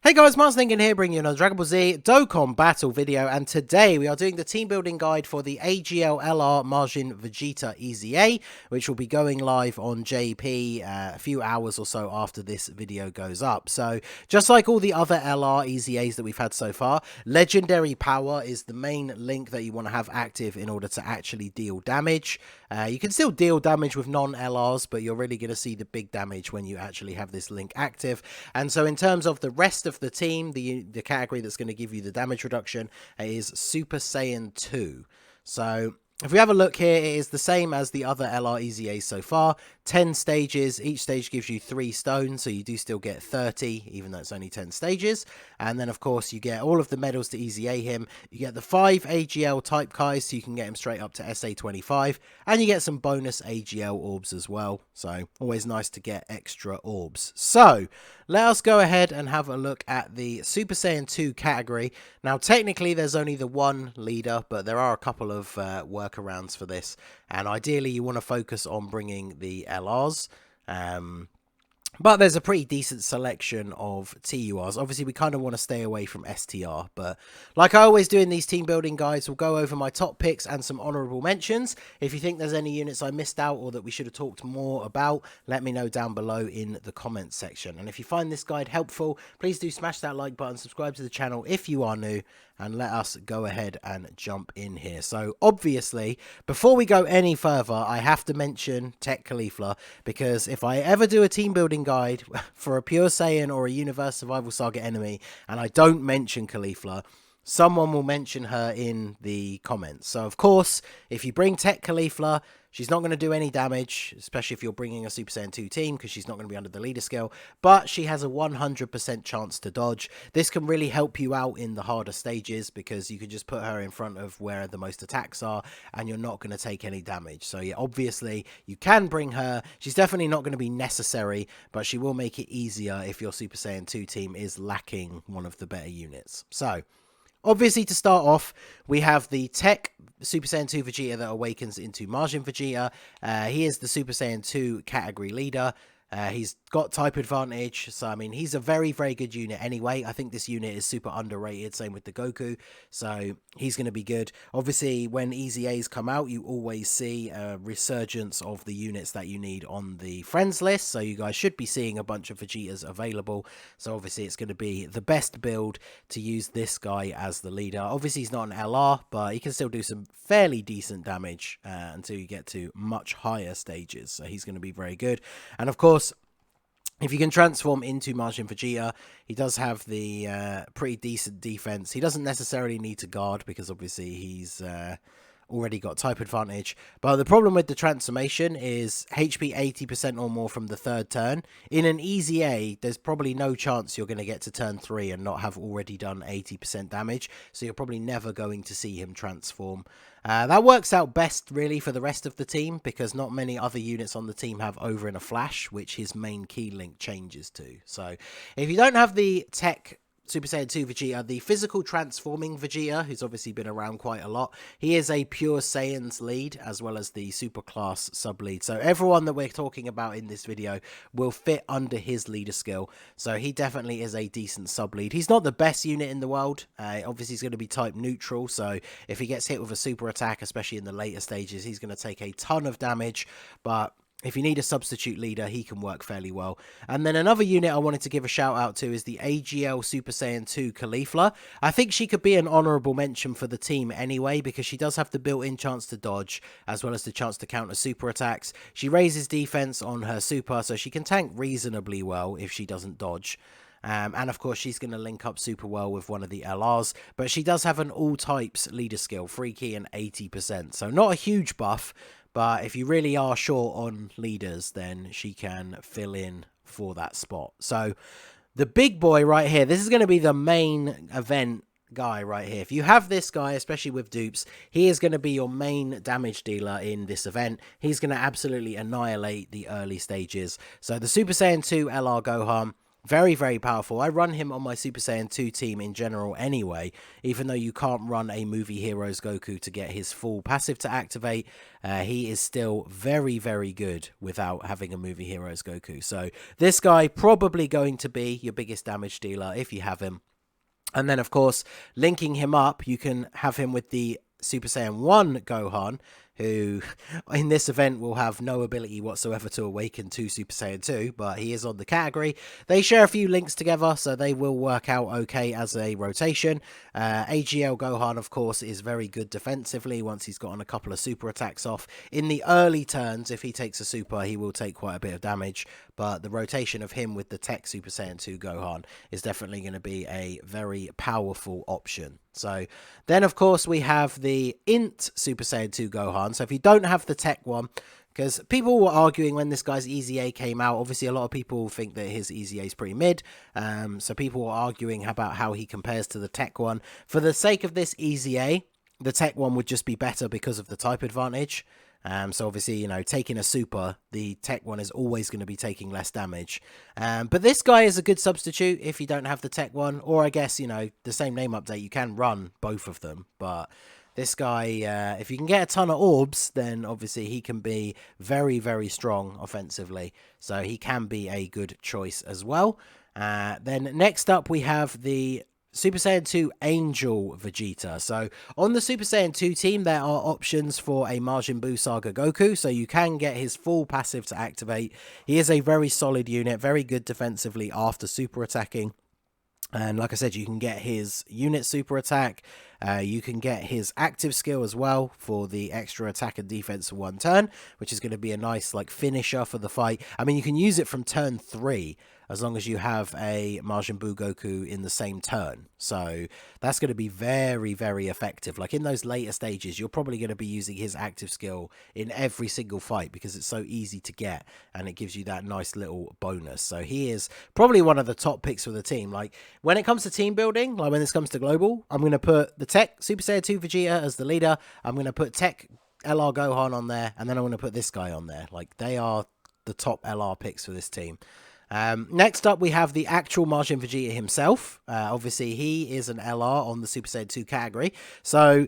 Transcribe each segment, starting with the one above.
Hey guys, Mars Lincoln here, bringing you another Dragon Ball Z Dokkan battle video, and today we are doing the team building guide for the AGL LR Majin Vegeta EZA, which will be going live on JP a few hours or so after this video goes up. So, just like all the other LR EZAs that we've had so far, Legendary Power is the main link that you want to have active in order to actually deal damage. You can still deal damage with non-LRs, but you're really going to see the big damage when you actually have this link active. And so in terms of the rest of the team, the category that's going to give you the damage reduction is Super Saiyan 2. So if we have a look here, it is the same as the other LR EZAs so far. 10 stages, each stage gives you 3 stones, so you do still get 30, even though it's only 10 stages. And then, of course, you get all of the medals to EZA him. You get the 5 AGL type Kais, so you can get him straight up to SA25. And you get some bonus AGL orbs as well, so always nice to get extra orbs. So, let us go ahead and have a look at the Super Saiyan 2 category. Now, technically, there's only the one leader, but there are a couple of workarounds for this. And ideally, you want to focus on bringing the LRs. But there's a pretty decent selection of TURs. Obviously, we kind of want to stay away from STR. But like I always do in these team building guides, we'll go over my top picks and some honourable mentions. If you think there's any units I missed out or that we should have talked more about, let me know down below in the comments section. And if you find this guide helpful, please do smash that like button, subscribe to the channel if you are new, and let us go ahead and jump in here. So obviously, before we go any further, I have to mention Tech Khalifa, because if I ever do a team building guide for a Pure Saiyan or a Universe Survival Saga enemy and I don't mention Khalifa, someone will mention her in the comments. So of course, if you bring Tech Khalifa, she's not going to do any damage, especially if you're bringing a Super Saiyan 2 team, because she's not going to be under the leader skill, but she has a 100% chance to dodge. This can really help you out in the harder stages, because you can just put her in front of where the most attacks are, and you're not going to take any damage. So yeah, obviously, you can bring her. She's definitely not going to be necessary, but she will make it easier if your Super Saiyan 2 team is lacking one of the better units. So obviously, to start off, we have the Tech Super Saiyan 2 Vegeta that awakens into Majin Vegeta. He is the Super Saiyan 2 category leader. He's got type advantage, so I mean, he's a very, very good unit anyway. I think this unit is super underrated, same with the Goku, so he's going to be good. Obviously, when EZAs come out, you always see a resurgence of the units that you need on the friends list, so you guys should be seeing a bunch of Vegetas available. So obviously, it's going to be the best build to use this guy as the leader. Obviously, he's not an LR, but he can still do some fairly decent damage until you get to much higher stages, so he's going to be very good. And of course, if you can transform into Majin Vegeta, he does have the pretty decent defense. He doesn't necessarily need to guard, because obviously he's already got type advantage. But the problem with the transformation is HP 80% or more from the third turn. In an EZA, there's probably no chance you're going to get to turn 3 and not have already done 80% damage. So you're probably never going to see him transform. That works out best, really, for the rest of the team, because not many other units on the team have over in a flash, which his main key link changes to. So if you don't have the Tech Super Saiyan 2 Vegeta, the physical transforming Vegeta, who's obviously been around quite a lot, he is a Pure Saiyan's lead, as well as the super class sub lead. So everyone that we're talking about in this video will fit under his leader skill. So he definitely is a decent sub lead. He's not the best unit in the world. Obviously, he's going to be type neutral. So if he gets hit with a super attack, especially in the later stages, he's going to take a ton of damage. But if you need a substitute leader, he can work fairly well. And then another unit I wanted to give a shout out to is the AGL Super Saiyan 2 Khalifa. I think she could be an honourable mention for the team anyway, because she does have the built-in chance to dodge, as well as the chance to counter super attacks. She raises defense on her super, so she can tank reasonably well if she doesn't dodge. And of course, she's going to link up super well with one of the LRs. But she does have an all types leader skill, 3 key and 80%. So not a huge buff, but if you really are short on leaders, then she can fill in for that spot. So the big boy right here, this is going to be the main event guy right here. If you have this guy, especially with dupes, he is going to be your main damage dealer in this event. He's going to absolutely annihilate the early stages. So the Super Saiyan 2 LR Gohan, Very, very powerful. I run him on my Super Saiyan 2 team in general anyway, even though you can't run a Movie Heroes Goku to get his full passive to activate. He is still very, very good without having a Movie Heroes Goku. So this guy probably going to be your biggest damage dealer if you have him. And then, of course, linking him up, you can have him with the Super Saiyan 1 Gohan, who in this event will have no ability whatsoever to awaken to Super Saiyan 2, but he is on the category. They share a few links together, so they will work out okay as a rotation. AGL Gohan, of course, is very good defensively once he's gotten a couple of super attacks off. In the early turns, if he takes a super, he will take quite a bit of damage, but the rotation of him with the Tech Super Saiyan 2 Gohan is definitely going to be a very powerful option. So then, of course, we have the Int Super Saiyan 2 Gohan. So if you don't have the Tech one, because people were arguing when this guy's EZA came out, obviously a lot of people think that his EZA is pretty mid, so people were arguing about how he compares to the Tech one. For the sake of this EZA, the Tech one would just be better because of the type advantage. So obviously, you know, taking a super, the Tech one is always going to be taking less damage. But this guy is a good substitute if you don't have the Tech one, or I guess, you know, the same name update, you can run both of them. But this guy, if you can get a ton of orbs, then obviously he can be very, very strong offensively. So he can be a good choice as well. Then next up, we have the Super Saiyan 2 Angel Vegeta. So on the Super Saiyan 2 team, there are options for a Majin Buu Saga Goku, so you can get his full passive to activate. He is a very solid unit, very good defensively after super attacking. And like I said, you can get his unit super attack. You can get his active skill as well for the extra attack and defense for one turn, which is going to be a nice like finisher for the fight. I mean, you can use it from turn 3 as long as you have a Majin Buu Goku in the same turn. So that's going to be very, very effective. Like in those later stages, you're probably going to be using his active skill in every single fight because it's so easy to get and it gives you that nice little bonus. So he is probably one of the top picks for the team. Like when it comes to team building, like when this comes to global, I'm going to put the Tech Super Saiyan 2 Vegeta as the leader. I'm going to put Tech LR Gohan on there, and then I'm going to put this guy on there. Like they are the top LR picks for this team. Next up, we have the actual Majin Vegeta himself. Obviously, he is an LR on the Super Saiyan 2 category. So,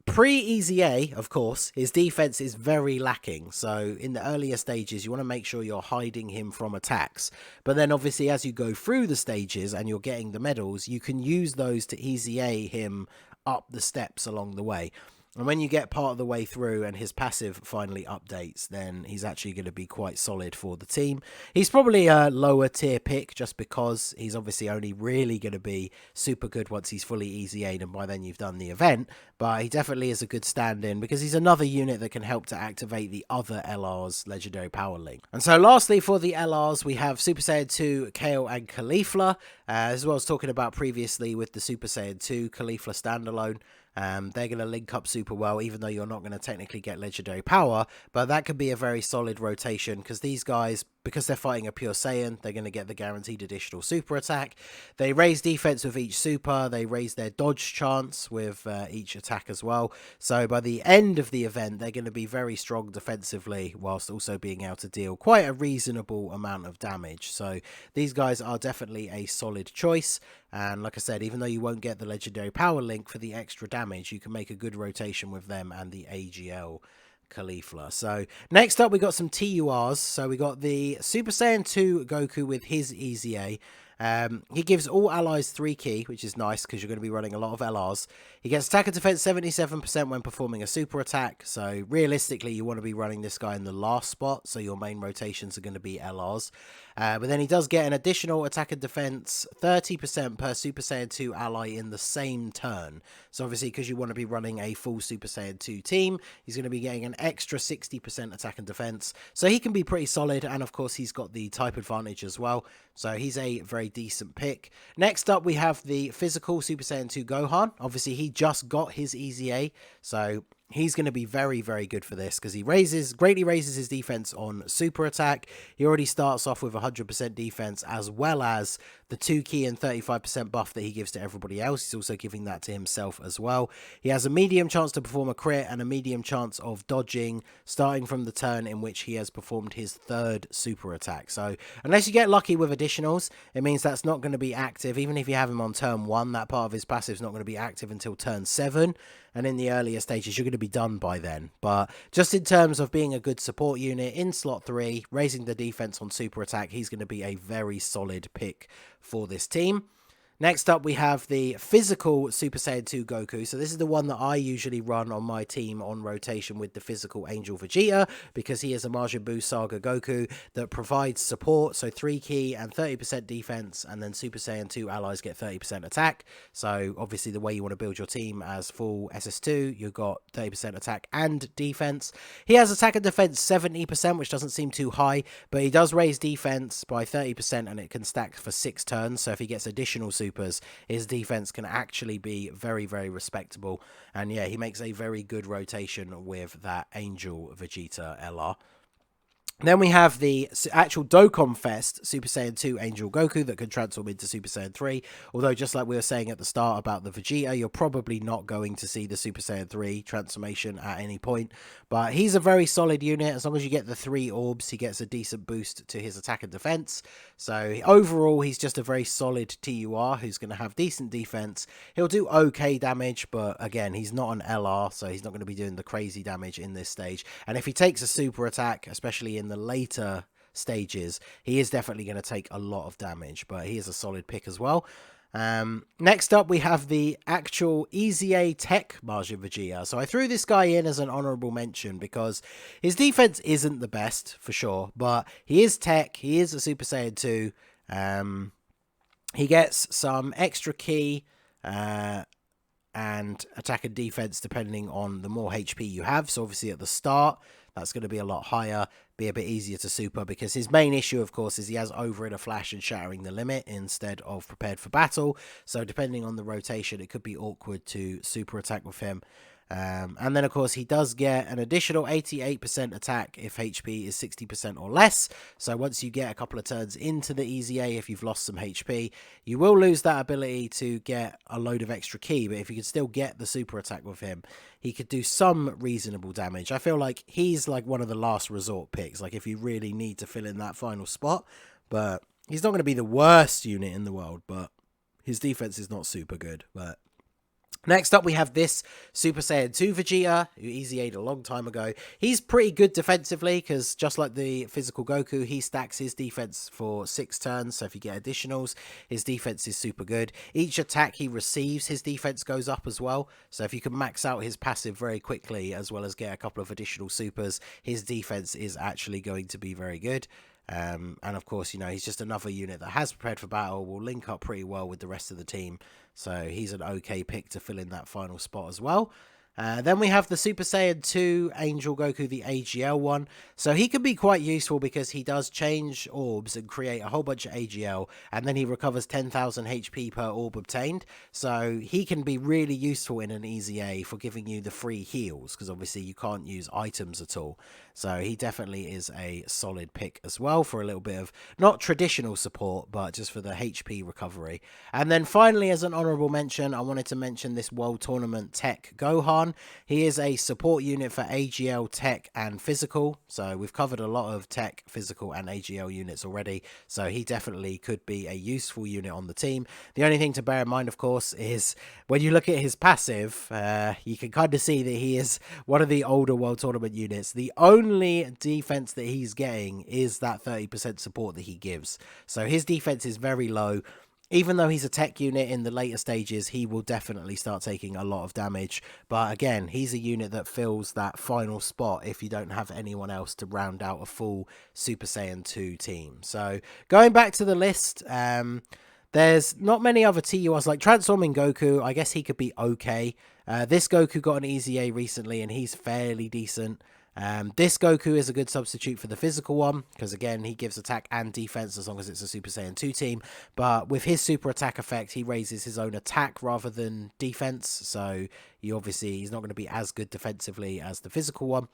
pre-EZA, of course, his defense is very lacking. So, in the earlier stages, you want to make sure you're hiding him from attacks. But then, obviously, as you go through the stages and you're getting the medals, you can use those to EZA him up the steps along the way. And when you get part of the way through and his passive finally updates, then he's actually going to be quite solid for the team. He's probably a lower tier pick just because he's obviously only really going to be super good once he's fully EZA'd and by then you've done the event. But he definitely is a good stand-in because he's another unit that can help to activate the other LR's legendary power link. And so lastly for the LRs, we have Super Saiyan 2, Kale and Khalifa. As well as talking about previously with the Super Saiyan 2, Khalifa standalone. They're going to link up super well, even though you're not going to technically get legendary power, but that could be a very solid rotation because these guys, because they're fighting a pure Saiyan, they're going to get the guaranteed additional super attack. They raise defense with each super, they raise their dodge chance with each attack as well. So by the end of the event, they're going to be very strong defensively whilst also being able to deal quite a reasonable amount of damage. So these guys are definitely a solid choice. And like I said, even though you won't get the legendary power link for the extra damage, you can make a good rotation with them and the AGL Khalifa. So next up, we got some TURs. So we got the Super Saiyan 2 Goku with his EZA. He gives all allies 3 key, which is nice because you're going to be running a lot of LRs. He gets attack and defense 77% when performing a super attack. So realistically, you want to be running this guy in the last spot. So your main rotations are going to be LRs. But then he does get an additional attack and defense 30% per Super Saiyan 2 ally in the same turn. So obviously, because you want to be running a full Super Saiyan 2 team, he's going to be getting an extra 60% attack and defense. So he can be pretty solid. And of course, he's got the type advantage as well. So he's a very decent pick. Next up, we have the physical Super Saiyan 2 Gohan. Obviously, he just got his EZA. So he's going to be very, very good for this because he greatly raises his defense on super attack. He already starts off with 100% defense as well as the 2 key and 35% buff that he gives to everybody else. He's also giving that to himself as well. He has a medium chance to perform a crit and a medium chance of dodging starting from the turn in which he has performed his 3rd super attack. So unless you get lucky with additionals, it means that's not going to be active. Even if you have him on turn 1, that part of his passive is not going to be active until turn 7. And in the earlier stages, you're going to be done by then. But just in terms of being a good support unit in slot 3, raising the defense on super attack, he's going to be a very solid pick for this team. Next up, we have the physical Super Saiyan 2 Goku. So this is the one that I usually run on my team on rotation with the physical Angel Vegeta, because he is a Majin Buu Saga Goku that provides support. So 3 key and 30% defense, and then Super Saiyan 2 allies get 30% attack. So obviously the way you want to build your team as full SS2, you've got 30% attack and defense. He has attack and defense 70%, which doesn't seem too high, but he does raise defense by 30% and it can stack for 6 turns. So if he gets additional supers, his defense can actually be very, very respectable. And yeah, he makes a very good rotation with that Angel Vegeta LR. Then we have the actual Dokkan Fest Super Saiyan 2 Angel Goku that can transform into Super Saiyan 3. Although, just like we were saying at the start about the Vegeta, you're probably not going to see the Super Saiyan 3 transformation at any point. But he's a very solid unit. As long as you get the 3 orbs, he gets a decent boost to his attack and defense. So overall, he's just a very solid TUR who's going to have decent defense. He'll do okay damage, but again, he's not an LR, so he's not going to be doing the crazy damage in this stage. And if he takes a super attack, especially in the later stages, he is definitely going to take a lot of damage, but he is a solid pick as well. Next up, we have the actual EZA Tech Majin Vegeta. So I threw this guy in as an honorable mention because his defense isn't the best for sure, but he is Tech. He is a Super Saiyan 2. He gets some extra key and attack and defense depending on the more HP you have. So obviously at the start, that's going to be a lot higher, be a bit easier to super, because his main issue, of course, is he has over in a flash and shattering the limit instead of prepared for battle. So depending on the rotation, it could be awkward to super attack with him. And then, of course, he does get an additional 88% attack if HP is 60% or less. So once you get a couple of turns into the EZA, if you've lost some HP, you will lose that ability to get a load of extra key. But if you could still get the super attack with him, he could do some reasonable damage. I feel like he's like one of the last resort picks, like if you really need to fill in that final spot. But he's not going to be the worst unit in the world, but his defense is not super good. But next up, we have this Super Saiyan 2 Vegeta, who EZA'd a long time ago. He's pretty good defensively, because just like the physical Goku, he stacks his defense for 6 turns. So if you get additionals, his defense is super good. Each attack he receives, his defense goes up as well. So if you can max out his passive very quickly, as well as get a couple of additional supers, his defense is actually going to be very good. And of course, you know, he's just another unit that has prepared for battle, will link up pretty well with the rest of the team. So he's an okay pick to fill in that final spot as well. Then we have the Super Saiyan 2 Angel Goku, the AGL one. So he can be quite useful because he does change orbs and create a whole bunch of AGL, and then he recovers 10,000 HP per orb obtained. So he can be really useful in an EZA for giving you the free heals, because obviously you can't use items at all. So he definitely is a solid pick as well for a little bit of not traditional support, but just for the HP recovery. And then finally, as an honorable mention, I wanted to mention this World Tournament Tech Gohan. He is a support unit for AGL, Tech, and Physical. So we've covered a lot of Tech, Physical, and AGL units already. So he definitely could be a useful unit on the team. The only thing to bear in mind, of course, is when you look at his passive, you can kind of see that he is one of the older World Tournament units. The only defense that he's getting is that 30% support that he gives. So his defense is very low. Even though he's a tech unit in the later stages, he will definitely start taking a lot of damage. But again, he's a unit that fills that final spot if you don't have anyone else to round out a full Super Saiyan 2 team. So going back to the list, there's not many other TURs, like Transforming Goku. I guess he could be okay. This Goku got an EZA recently and he's fairly decent. This Goku is a good substitute for the physical one, because again, he gives attack and defense as long as it's a Super Saiyan 2 team. But with his super attack effect, he raises his own attack rather than defense. So he's not going to be as good defensively as the physical one.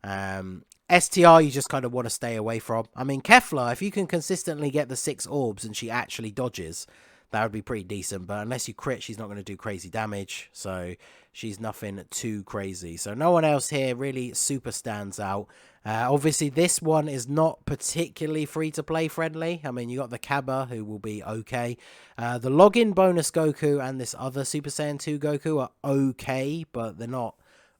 STR, you just kind of want to stay away from. I mean, Kefla, if you can consistently get the 6 orbs and she actually dodges, that would be pretty decent. But unless you crit, she's not going to do crazy damage. So she's nothing too crazy. So no one else here really super stands out. Obviously, this one is not particularly free-to-play friendly. I mean, you got the Kaba, who will be okay. The login bonus Goku and this other Super Saiyan 2 Goku are okay, but they're not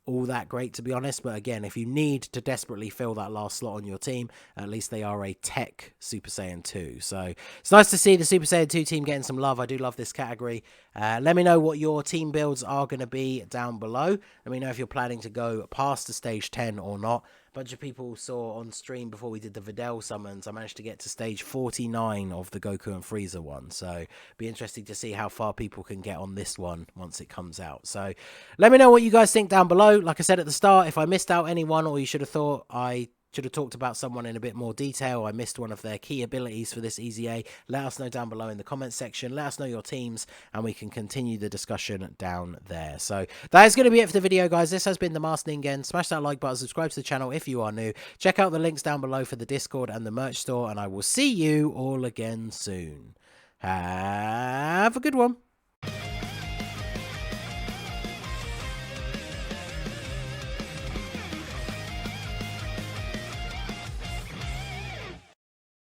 all that great, to be honest. But again, if you need to desperately fill that last slot on your team, at least they are a tech Super Saiyan 2. So it's nice to see the Super Saiyan 2 team getting some love. I do love this category. Let me know what your team builds are going to be down below. Let me know if you're planning to go past the stage 10 or not. A bunch of people saw on stream before we did the Videl summons, I managed to get to stage 49 of the Goku and Frieza one. So be interesting to see how far people can get on this one once it comes out. So let me know what you guys think down below. Like I said at the start, if I missed out anyone or you should have thought I should have talked about someone in a bit more detail, I missed one of their key abilities for this EZA, let us know down below in the comments section. Let us know your teams and we can continue the discussion down there. So that is going to be it for the video, guys. This has been the Masked Ningen. Smash that like button, subscribe to the channel if you are new. Check out the links down below for the Discord and the merch store, and I will see you all again soon. Have a good one.